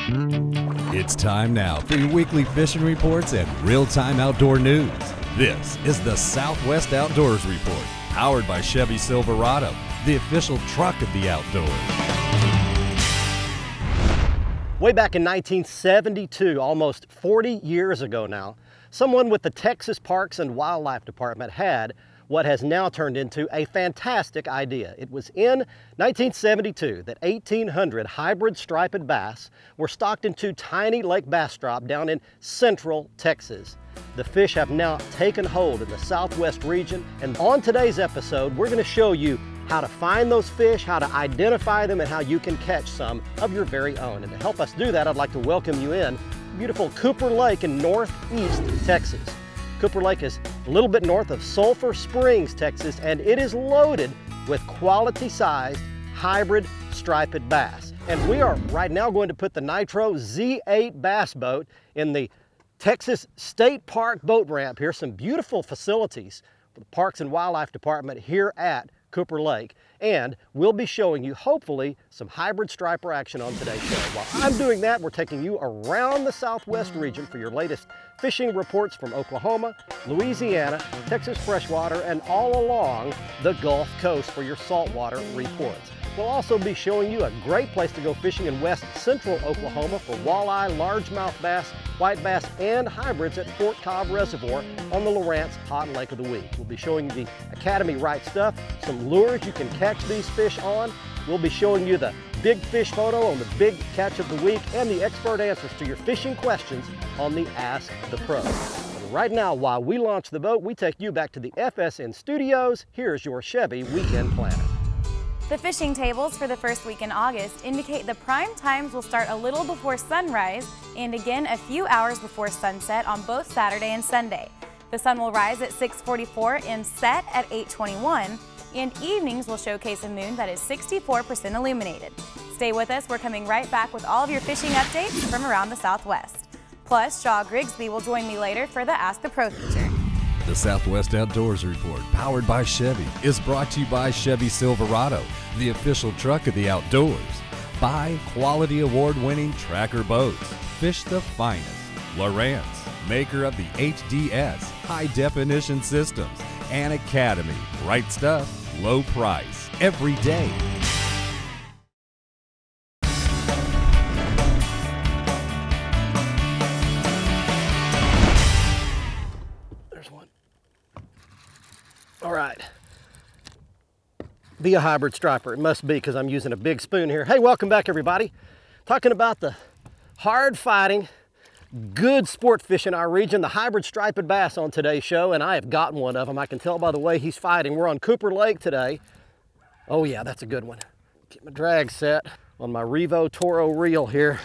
It's time now for your weekly fishing reports and real-time outdoor news. This is the Southwest Outdoors Report, powered by Chevy Silverado, the official truck of the outdoors. Way back in 1972, almost 40 years ago now, someone with the Texas Parks and Wildlife Department had what has now turned into a fantastic idea. It was in 1972 that 1,800 hybrid striped bass were stocked in two tiny lake bass drop down in central Texas. The fish have now taken hold in the southwest region, and on today's episode, we're going to show you how to find those fish, how to identify them, and how you can catch some of your very own. And to help us do that, I'd like to welcome you in beautiful Cooper Lake in northeast Texas. Cooper Lake is a little bit north of Sulphur Springs, Texas, and it is loaded with quality-sized hybrid striped bass. And we are right now going to put the Nitro Z8 bass boat in the Texas State Park boat ramp here. Some beautiful facilities for the Parks and Wildlife Department here at Cooper Lake, and we'll be showing you hopefully some hybrid striper action on today's show. While I'm doing that, we're taking you around the southwest region for your latest fishing reports from Oklahoma, Louisiana, Texas freshwater, and all along the Gulf Coast for your saltwater reports. We'll also be showing you a great place to go fishing in west central Oklahoma for walleye, largemouth bass, white bass, and hybrids at Fort Cobb Reservoir on the Lowrance Hot Lake of the Week. We'll be showing you the Academy Right Stuff, some lures you can catch these fish on. We'll be showing you the big fish photo on the big catch of the week and the expert answers to your fishing questions on the Ask the Pro. And right now, while we launch the boat, we take you back to the FSN studios. Here's your Chevy Weekend Planner. The fishing tables for the first week in August indicate the prime times will start a little before sunrise and again a few hours before sunset on both Saturday and Sunday. The sun will rise at 6:44 and set at 8:21, and evenings will showcase a moon that is 64% illuminated. Stay with us, we're coming right back with all of your fishing updates from around the Southwest. Plus, Shaw Grigsby will join me later for the Ask the Pro feature. The Southwest Outdoors Report, powered by Chevy, is brought to you by Chevy Silverado, the official truck of the outdoors. Buy quality award-winning Tracker boats. Fish the finest. Lowrance, maker of the HDS, high-definition systems, and Academy. Right stuff, low price, every day. All right, be a hybrid striper. It must be because I'm using a big spoon here. Hey, welcome back everybody. Talking about the hard fighting, good sport fish in our region, the hybrid striped bass on today's show, and I have gotten one of them. I can tell by the way he's fighting. We're on Cooper Lake today. Oh yeah, that's a good one. Get my drag set on my Revo Toro reel here.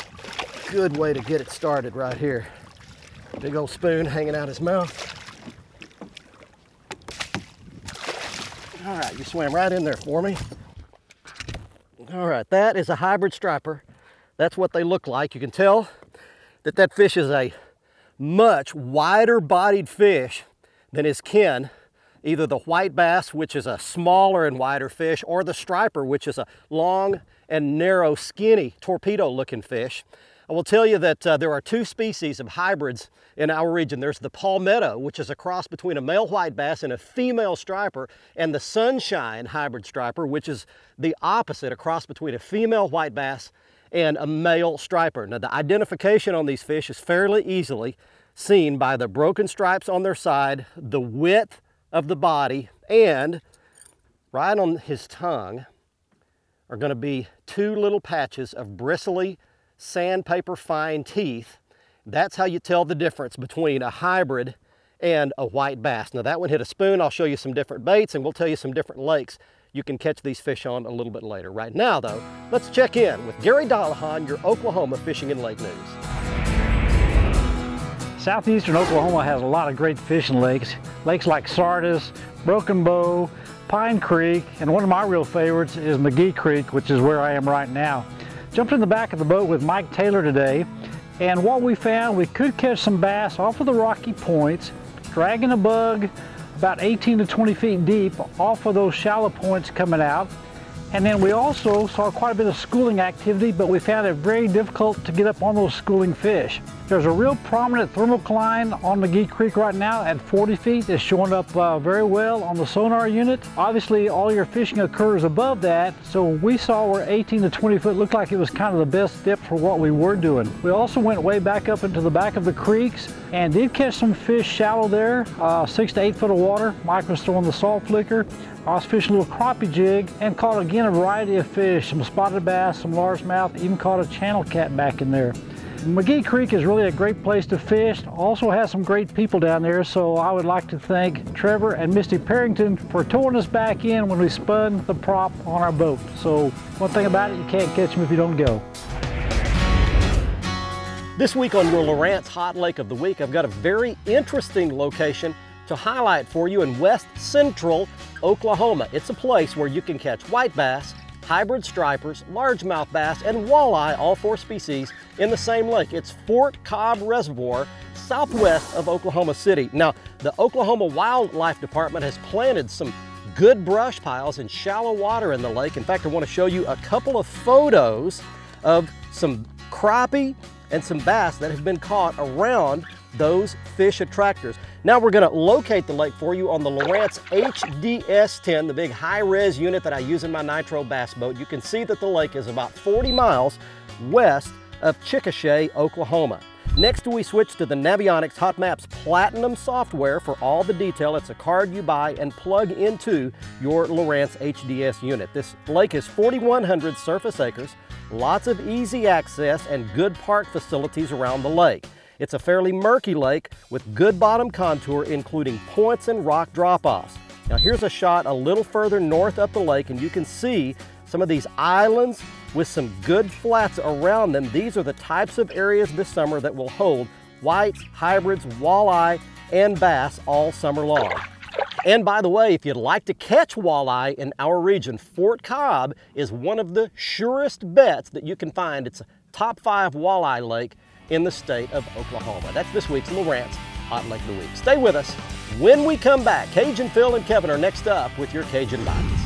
Good way to get it started right here. Big old spoon hanging out his mouth. All right, you swam right in there for me. All right, that is a hybrid striper. That's what they look like. You can tell that that fish is a much wider bodied fish than his kin, either the white bass, which is a smaller and wider fish, or the striper, which is a long and narrow, skinny, torpedo looking fish. I will tell you that there are two species of hybrids in our region. There's the palmetto, which is a cross between a male white bass and a female striper, and the sunshine hybrid striper, which is the opposite, a cross between a female white bass and a male striper. Now, the identification on these fish is fairly easily seen by the broken stripes on their side, the width of the body, and right on his tongue are going to be two little patches of bristly, sandpaper fine teeth. That's how you tell the difference between a hybrid and a white bass. Now that one hit a spoon. I'll show you some different baits and we'll tell you some different lakes you can catch these fish on a little bit later. Right now though, let's check in with Gary Dollahan, your Oklahoma Fishing and Lake News. Southeastern Oklahoma has a lot of great fishing lakes. Lakes like Sardis, Broken Bow, Pine Creek, and one of my real favorites is McGee Creek, which is where I am right now. Jumped in the back of the boat with Mike Taylor today, and what we found, we could catch some bass off of the rocky points, dragging a bug about 18 to 20 feet deep off of those shallow points coming out. And then we also saw quite a bit of schooling activity, but we found it very difficult to get up on those schooling fish. There's a real prominent thermocline on McGee Creek right now at 40 feet. It's showing up very well on the sonar unit. Obviously, all your fishing occurs above that, so we saw where 18 to 20 foot looked like it was kind of the best depth for what we were doing. We also went way back up into the back of the creeks and did catch some fish shallow there, 6 to 8 foot of water. Mike was throwing the salt flicker. I was fishing a little crappie jig and caught again a variety of fish, some spotted bass, some largemouth, even caught a channel cat back in there. McGee Creek is really a great place to fish. Also has some great people down there, so I would like to thank Trevor and Misty Parrington for towing us back in when we spun the prop on our boat. So one thing about it, you can't catch them if you don't go. This week on your Lowrance Hot Lake of the Week, I've got a very interesting location to highlight for you in west central Oklahoma. It's a place where you can catch white bass, hybrid stripers, largemouth bass, and walleye, all 4 species, in the same lake. It's Fort Cobb Reservoir, southwest of Oklahoma City. Now, the Oklahoma Wildlife Department has planted some good brush piles in shallow water in the lake. In fact, I want to show you a couple of photos of some crappie and some bass that have been caught around those fish attractors. Now we're going to locate the lake for you on the Lowrance HDS-10, the big high-res unit that I use in my Nitro bass boat. You can see that the lake is about 40 miles west of Chickasha, Oklahoma. Next, we switch to the Navionics Hot Maps Platinum software for all the detail. It's a card you buy and plug into your Lowrance HDS unit. This lake is 4,100 surface acres, lots of easy access and good park facilities around the lake. It's a fairly murky lake with good bottom contour, including points and rock drop-offs. Now here's a shot a little further north up the lake, and you can see some of these islands with some good flats around them. These are the types of areas this summer that will hold whites, hybrids, walleye, and bass all summer long. And by the way, if you'd like to catch walleye in our region, Fort Cobb is one of the surest bets that you can find. It's a top 5 walleye lake in the state of Oklahoma. That's this week's Lowrance Hot Lake of the Week. Stay with us. When we come back, Cajun Phil and Kevin are next up with your Cajun Bites.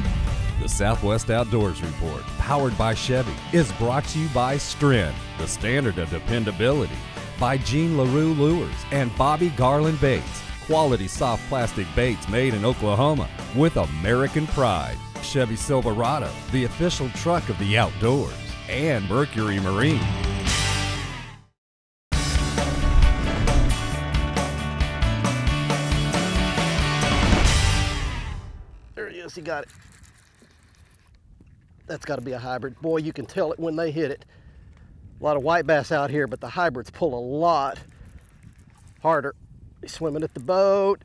The Southwest Outdoors Report, powered by Chevy, is brought to you by Stren, the standard of dependability, by Jean LaRue Lures and Bobby Garland Baits, quality soft plastic baits made in Oklahoma with American pride, Chevy Silverado, the official truck of the outdoors, and Mercury Marine. There he is, he got it. That's got to be a hybrid. Boy, you can tell it when they hit it. A lot of white bass out here, but the hybrids pull a lot harder. He's swimming at the boat.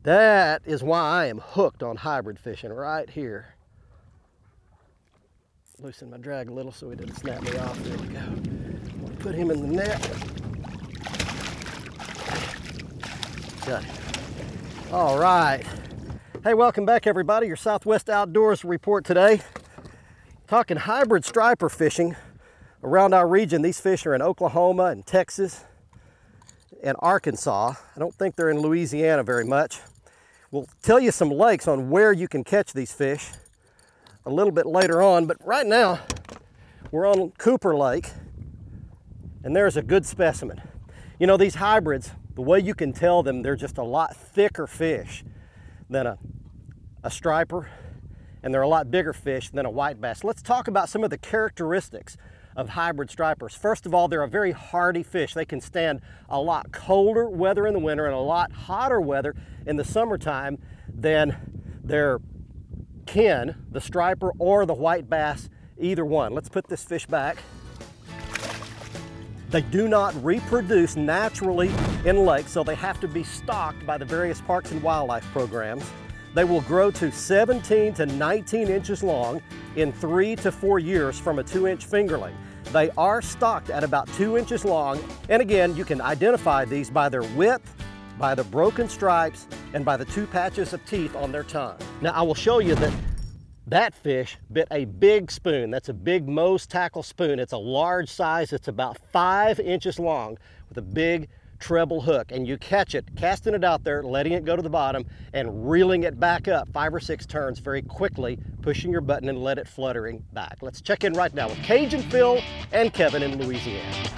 That is why I am hooked on hybrid fishing right here. Loosen my drag a little so he didn't snap me off. There we go. Put him in the net. Got it. All right. Hey, welcome back everybody. Your Southwest Outdoors Report today. Talking hybrid striper fishing around our region. These fish are in Oklahoma and Texas and Arkansas. I don't think they're in Louisiana very much. We'll tell you some lakes on where you can catch these fish a little bit later on, but right now we're on Cooper Lake and there's a good specimen. You know, these hybrids, the way you can tell them, they're just a lot thicker fish than a striper, and they're a lot bigger fish than a white bass. Let's talk about some of the characteristics of hybrid stripers. First of all, they're a very hardy fish. They can stand a lot colder weather in the winter and a lot hotter weather in the summertime than their kin, the striper or the white bass, either one. Let's put this fish back. They do not reproduce naturally in lakes, so they have to be stocked by the various parks and wildlife programs. They will grow to 17 to 19 inches long in 3 to 4 years from a 2-inch fingerling. They are stocked at about 2 inches long, and again, you can identify these by their width, by the broken stripes, and by the 2 patches of teeth on their tongue. Now, I will show you that that fish bit a big spoon. That's a big Moe's tackle spoon. It's a large size. It's about 5 inches long with a big treble hook, and you catch it, casting it out there, letting it go to the bottom, and reeling it back up 5 or 6 turns very quickly, pushing your button and let it fluttering back. Let's check in right now with Cajun Phil and Kevin in Louisiana.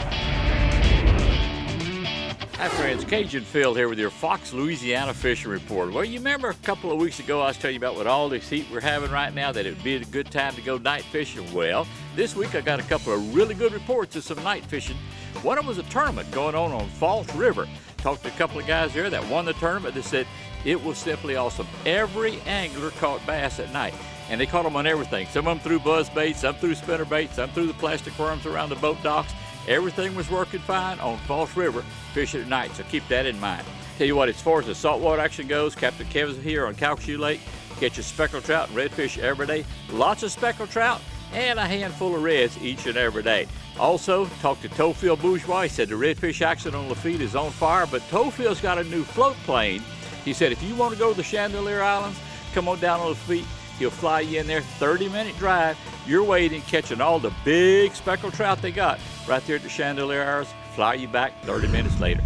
Hi friends, Cajun Phil here with your Fox Louisiana Fishing Report. Well, you remember a couple of weeks ago I was telling you about what all this heat we're having right now, that it would be a good time to go night fishing. Well, this week I got a couple of really good reports of some night fishing. One of them was a tournament going on False River. Talked to a couple of guys there that won the tournament. They said it was simply awesome. Every angler caught bass at night, and they caught them on everything. Some of them threw buzz baits, some threw spinner baits, some threw the plastic worms around the boat docks. Everything was working fine on False River fishing at night, so keep that in mind. Tell you what, as far as the saltwater action goes, Captain Kevin's here on Calcasieu Lake. Catches speckled trout and redfish every day. Lots of speckled trout and a handful of reds each and every day. Also, talked to Tofil Bourgeois. He said the redfish action on Lafitte is on fire, but Tofil's got a new float plane. He said if you want to go to the Chandelier Islands, come on down on Lafitte. He'll fly you in there, 30-minute drive. You're waiting, catching all the big speckled trout they got right there at the Chandelier Islands. Fly you back 30 minutes later.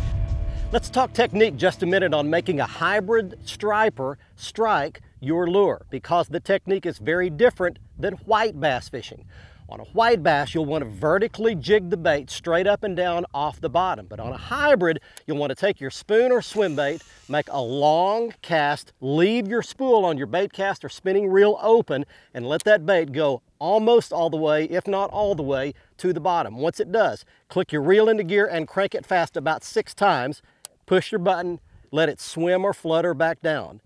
Let's talk technique just a minute on making a hybrid striper strike your lure, because the technique is very different than white bass fishing. On a white bass, you'll want to vertically jig the bait straight up and down off the bottom. But on a hybrid, you'll want to take your spoon or swim bait, make a long cast, leave your spool on your bait cast or spinning reel open, and let that bait go almost all the way, if not all the way, to the bottom. Once it does, click your reel into gear and crank it fast about 6 times. Push your button, let it swim or flutter back down.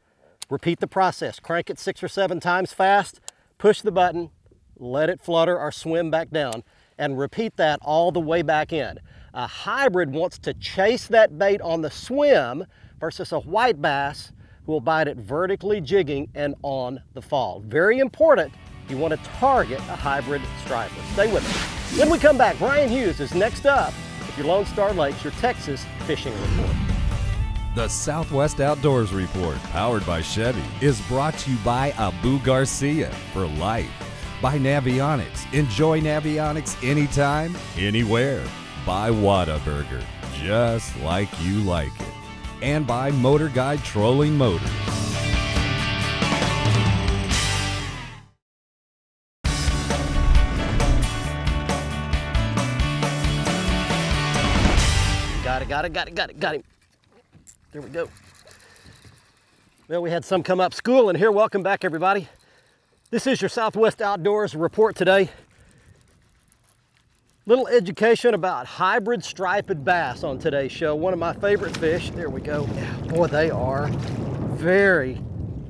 Repeat the process. Crank it 6 or 7 times fast, push the button, let it flutter or swim back down, and repeat that all the way back in. A hybrid wants to chase that bait on the swim versus a white bass who will bite it vertically jigging and on the fall. Very important, you want to target a hybrid striper. Stay with us. When we come back, Brian Hughes is next up with your Lone Star Lakes, your Texas Fishing Report. The Southwest Outdoors Report, powered by Chevy, is brought to you by Abu Garcia for life. By Navionics. Enjoy Navionics anytime, anywhere. By Whataburger, just like you like it. And by Motor Guide Trolling Motors. Got him. There we go. Well, we had some come up schooling here. Welcome back, everybody. This is your Southwest Outdoors Report today. Little education about hybrid striped bass on today's show. One of my favorite fish. There we go. Boy, they are very,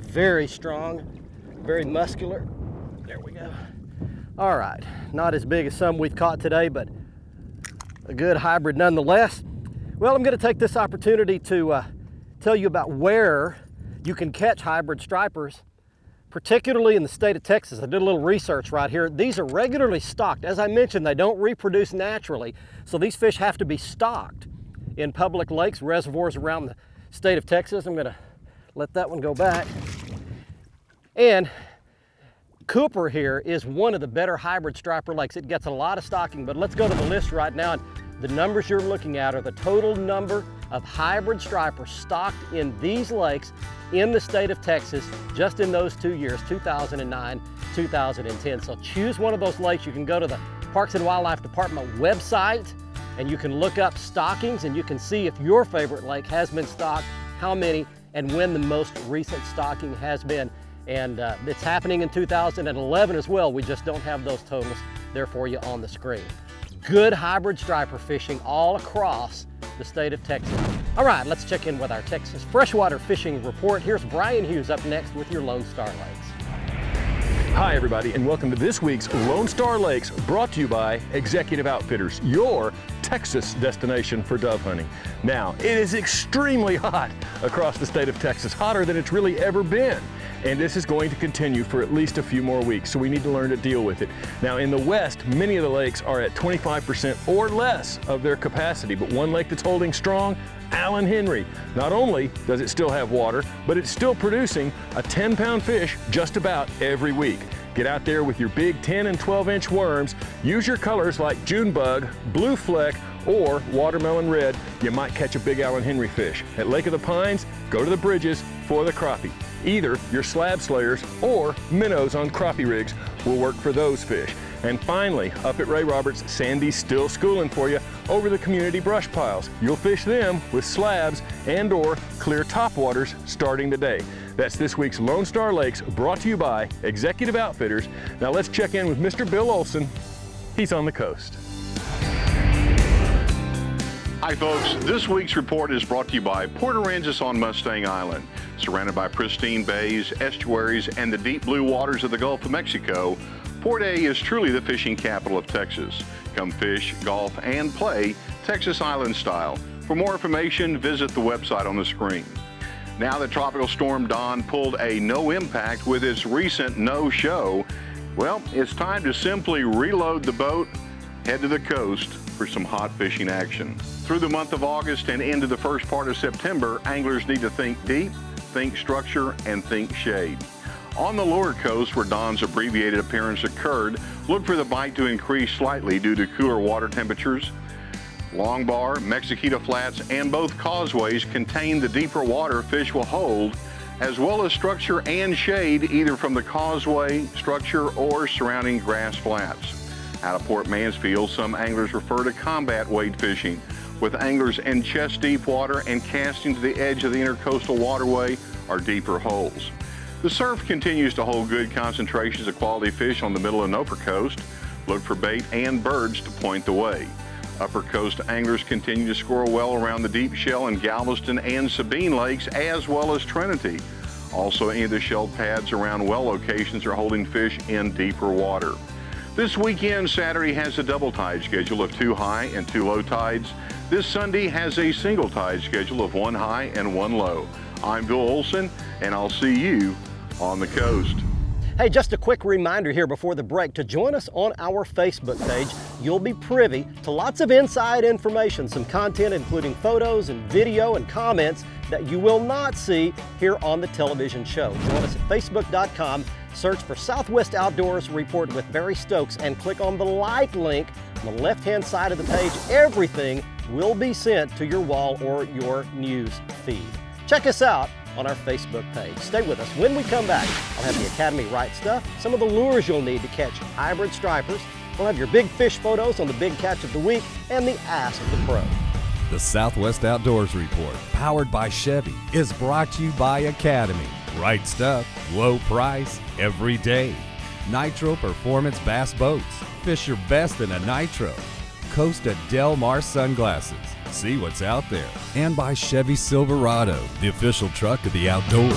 very strong, very muscular. There we go. All right, not as big as some we've caught today, but a good hybrid nonetheless. Well, I'm going to take this opportunity to tell you about where you can catch hybrid stripers, particularly in the state of Texas. I did a little research right here. These are regularly stocked. As I mentioned, they don't reproduce naturally, so these fish have to be stocked in public lakes, reservoirs around the state of Texas. I'm going to let that one go back. And Cooper here is one of the better hybrid striper lakes. It gets a lot of stocking, but let's go to the list right now. The numbers you're looking at are the total number of hybrid stripers stocked in these lakes in the state of Texas just in those 2 years, 2009, 2010. So choose one of those lakes. You can go to the Parks and Wildlife Department website and you can look up stockings and you can see if your favorite lake has been stocked, how many, and when the most recent stocking has been. And it's happening in 2011 as well. We just don't have those totals there for you on the screen. Good hybrid striper fishing all across the state of Texas. All right, let's check in with our Texas Freshwater Fishing Report. Here's Brian Hughes up next with your Lone Star Lakes. Hi everybody, and welcome to this week's Lone Star Lakes, brought to you by Executive Outfitters, your Texas destination for dove hunting. Now, it is extremely hot across the state of Texas, hotter than it's really ever been. And this is going to continue for at least a few more weeks, so we need to learn to deal with it. Now, in the west, many of the lakes are at 25% or less of their capacity, but one lake that's holding strong, Allen Henry. Not only does it still have water, but it's still producing a 10-pound fish just about every week. Get out there with your big 10 and 12-inch worms. Use your colors like Junebug, Blue Fleck, or watermelon red, you might catch a Big Allen Henry fish. At Lake of the Pines, go to the bridges for the crappie. Either your slab slayers or minnows on crappie rigs will work for those fish. And finally, up at Ray Roberts, Sandy's still schooling for you over the community brush piles. You'll fish them with slabs and or clear topwaters starting today. That's this week's Lone Star Lakes, brought to you by Executive Outfitters. Now let's check in with Mr. Bill Olson. He's on the coast. Hi folks, this week's report is brought to you by Port Aransas on Mustang Island. Surrounded by pristine bays, estuaries, and the deep blue waters of the Gulf of Mexico, Port A is truly the fishing capital of Texas. Come fish, golf, and play Texas Island style. For more information, visit the website on the screen. Now that Tropical Storm Don pulled a no impact with its recent no-show, well, it's time to simply reload the boat, head to the coast for some hot fishing action. Through the month of August and into the first part of September, anglers need to think deep, think structure, and think shade. On the lower coast, where Don's abbreviated appearance occurred, look for the bite to increase slightly due to cooler water temperatures. Long Bar, Mexiquita Flats, and both causeways contain the deeper water fish will hold, as well as structure and shade either from the causeway, structure, or surrounding grass flats. Out of Port Mansfield, some anglers refer to combat wade fishing, with anglers in chest-deep water and casting to the edge of the intercoastal waterway are deeper holes. The surf continues to hold good concentrations of quality fish on the middle and upper coast. Look for bait and birds to point the way. Upper coast anglers continue to score well around the Deep Shell in Galveston and Sabine Lakes, as well as Trinity. Also, any of the shelled pads around well locations are holding fish in deeper water. This weekend, Saturday has a double tide schedule of 2 high and 2 low tides. This Sunday has a single tide schedule of 1 high and 1 low. I'm Bill Olson, and I'll see you on the coast. Hey, just a quick reminder here before the break to join us on our Facebook page. You'll be privy to lots of inside information, some content including photos and video and comments that you will not see here on the television show. Join us at facebook.com, search for Southwest Outdoors Report with Barry Stokes, and click on the like link on the left-hand side of the page. Everything will be sent to your wall or your news feed. Check us out on our Facebook page. Stay with us. When we come back, I'll have the Academy Right Stuff, some of the lures you'll need to catch hybrid stripers. We'll have your big fish photos on the big catch of the week and the Ask the Pro. The Southwest Outdoors Report, powered by Chevy, is brought to you by Academy. Right stuff, low price, every day. Nitro Performance Bass Boats. Fish your best in a Nitro. Costa Del Mar Sunglasses. See what's out there. And by Chevy Silverado, the official truck of the outdoors.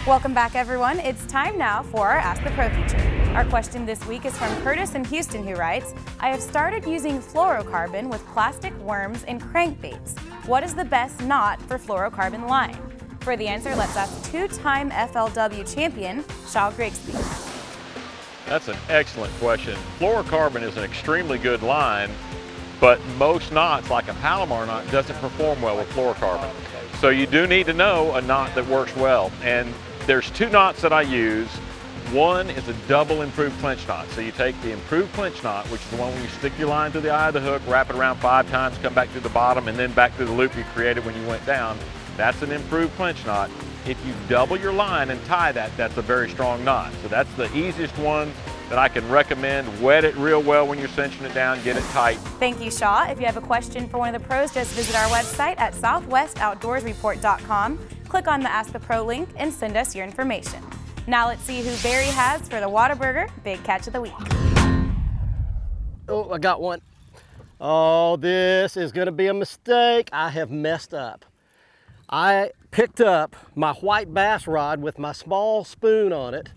Welcome back, everyone. It's time now for our Ask the Pro feature. Our question this week is from Curtis in Houston, who writes, I have started using fluorocarbon with plastic worms and crankbaits. What is the best knot for fluorocarbon line? For the answer, let's ask two-time FLW champion, Shaw Grigsby. That's an excellent question. Fluorocarbon is an extremely good line, but most knots, like a Palomar knot, doesn't perform well with fluorocarbon. So you do need to know a knot that works well. And there's 2 knots that I use. One is a double improved clinch knot. So you take the improved clinch knot, which is the one where you stick your line through the eye of the hook, wrap it around 5 times, come back through the bottom, and then back through the loop you created when you went down. That's an improved clinch knot. If you double your line and tie that, that's a very strong knot. So that's the easiest one that I can recommend. Wet it real well when you're cinching it down, get it tight. Thank you, Shaw. If you have a question for one of the pros, just visit our website at southwestoutdoorsreport.com. Click on the Ask the Pro link and send us your information. Now let's see who Barry has for the Whataburger Big Catch of the Week. Oh, I got one. Oh, this is gonna be a mistake. I have messed up. I picked up my white bass rod with my small spoon on it,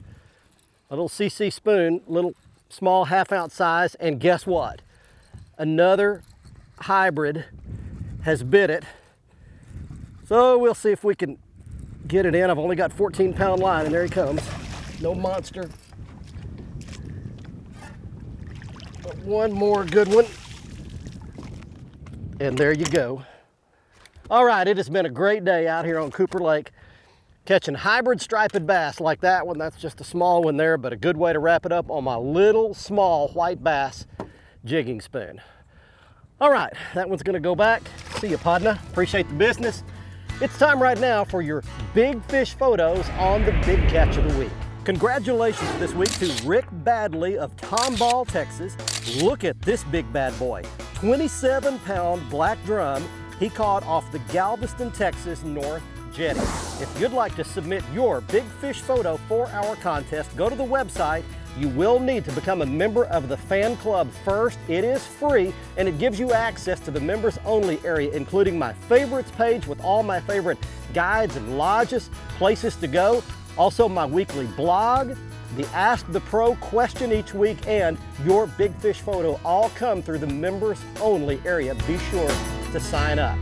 a little CC spoon, little small half-ounce size, and guess what? Another hybrid has bit it. So we'll see if we can get it in. I've only got 14-pound line, and there he comes. No monster. But one more good one. And there you go. All right, it has been a great day out here on Cooper Lake. Catching hybrid striped bass like that one. That's just a small one there, but a good way to wrap it up on my little small white bass jigging spoon. All right, that one's gonna go back. See you, partner. Appreciate the business. It's time right now for your big fish photos on the big catch of the week. Congratulations this week to Rick Badley of Tomball, Texas. Look at this big bad boy. 27-pound black drum he caught off the Galveston, Texas North Jetty. If you'd like to submit your big fish photo for our contest, go to the website. You will need to become a member of the fan club first. It is free and it gives you access to the members only area, including my favorites page with all my favorite guides and lodges, places to go. Also my weekly blog, the Ask the Pro question each week, and your big fish photo all come through the members only area. Be sure to sign up.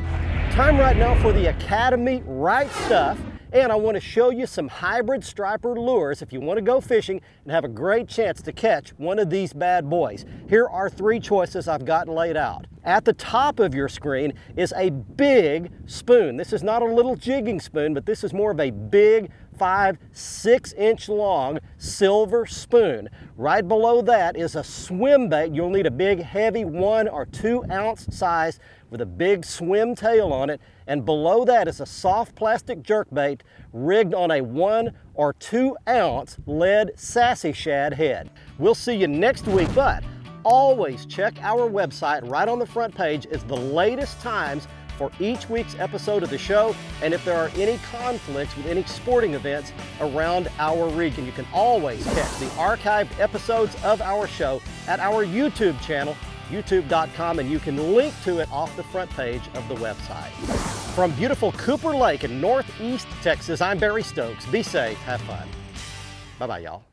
Time right now for the Academy Right Stuff, and I want to show you some hybrid striper lures if you want to go fishing and have a great chance to catch one of these bad boys. Here are 3 choices I've got laid out. At the top of your screen is a big spoon. This is not a little jigging spoon, but this is more of a big 5-6 inch long silver spoon. Right below that is a swim bait. You'll need a big heavy 1 or 2 ounce size with a big swim tail on it. And below that is a soft plastic jerkbait rigged on a 1 or 2 ounce lead sassy shad head. We'll see you next week, but always check our website. Right on the front page is the latest times for each week's episode of the show, and if there are any conflicts with any sporting events around our region. You can always catch the archived episodes of our show at our YouTube channel, youtube.com, and you can link to it off the front page of the website. From beautiful Cooper Lake in Northeast Texas, I'm Barry Stokes. Be safe, have fun. Bye-bye, y'all.